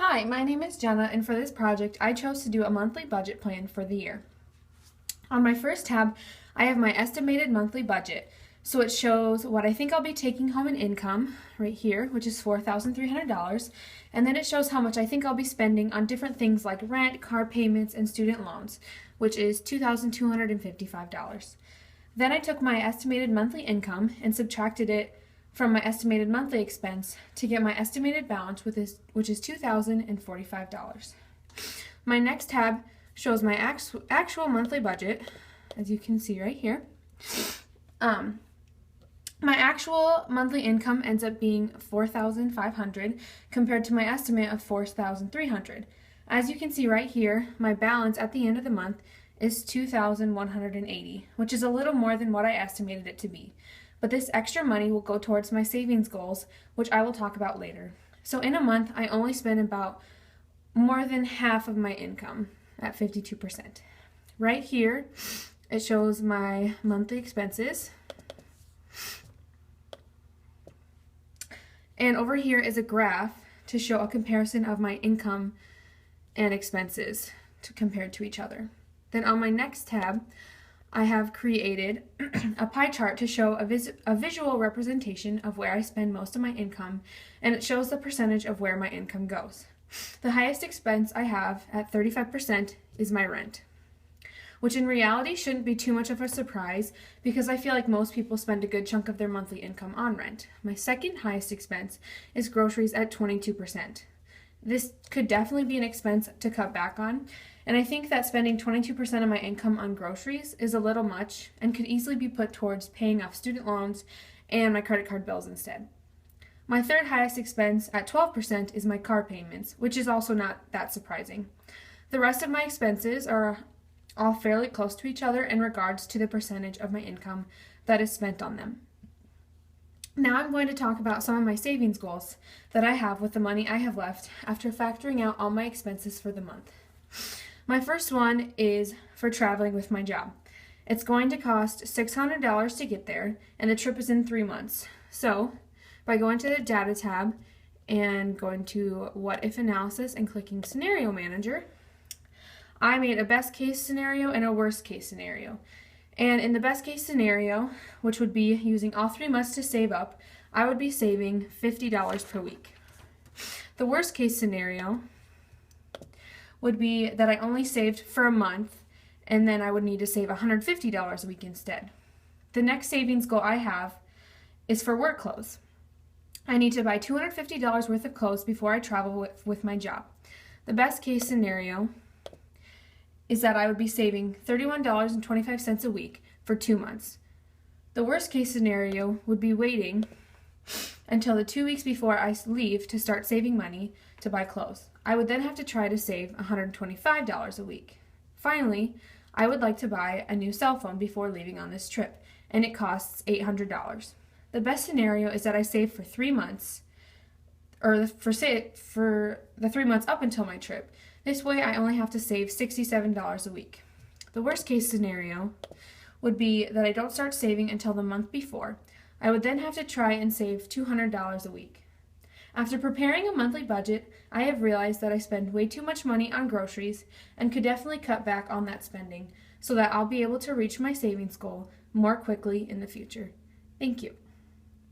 Hi, my name is Jenna, and for this project, I chose to do a monthly budget plan for the year. On my first tab, I have my estimated monthly budget. So it shows what I think I'll be taking home in income, right here, which is $4,300, and then it shows how much I think I'll be spending on different things like rent, car payments, and student loans, which is $2,255. Then I took my estimated monthly income and subtracted it from my estimated monthly expense to get my estimated balance, which is $2,045. My next tab shows my actual monthly budget, as you can see right here. My actual monthly income ends up being $4,500 compared to my estimate of $4,300. As you can see right here, my balance at the end of the month is $2,180, which is a little more than what I estimated it to be. But this extra money will go towards my savings goals, which I will talk about later. So in a month, I only spend about more than half of my income at 52%. Right here, it shows my monthly expenses. And over here is a graph to show a comparison of my income and expenses compared to each other. Then on my next tab, I have created a pie chart to show a visual representation of where I spend most of my income, and it shows the percentage of where my income goes. The highest expense I have at 35% is my rent, which in reality shouldn't be too much of a surprise because I feel like most people spend a good chunk of their monthly income on rent. My second highest expense is groceries at 22%. This could definitely be an expense to cut back on, and I think that spending 22% of my income on groceries is a little much and could easily be put towards paying off student loans and my credit card bills instead. My third highest expense at 12% is my car payments, which is also not that surprising. The rest of my expenses are all fairly close to each other in regards to the percentage of my income that is spent on them. Now I'm going to talk about some of my savings goals that I have with the money I have left after factoring out all my expenses for the month. My first one is for traveling with my job. It's going to cost $600 to get there, and the trip is in 3 months. So, by going to the Data tab and going to What If Analysis and clicking Scenario Manager, I made a best case scenario and a worst case scenario. And in the best case scenario, which would be using all 3 months to save up, I would be saving $50 per week. The worst case scenario would be that I only saved for a month and then I would need to save $150 a week instead. The next savings goal I have is for work clothes. I need to buy $250 worth of clothes before I travel with my job. The best case scenario is that I would be saving $31.25 a week for 2 months. The worst case scenario would be waiting until the 2 weeks before I leave to start saving money to buy clothes. I would then have to try to save $125 a week. Finally, I would like to buy a new cell phone before leaving on this trip, and it costs $800. The best scenario is that I save for 3 months, or for the 3 months up until my trip. This way I only have to save $67 a week. The worst case scenario would be that I don't start saving until the month before. I would then have to try and save $200 a week. After preparing a monthly budget, I have realized that I spend way too much money on groceries and could definitely cut back on that spending so that I'll be able to reach my savings goal more quickly in the future. Thank you.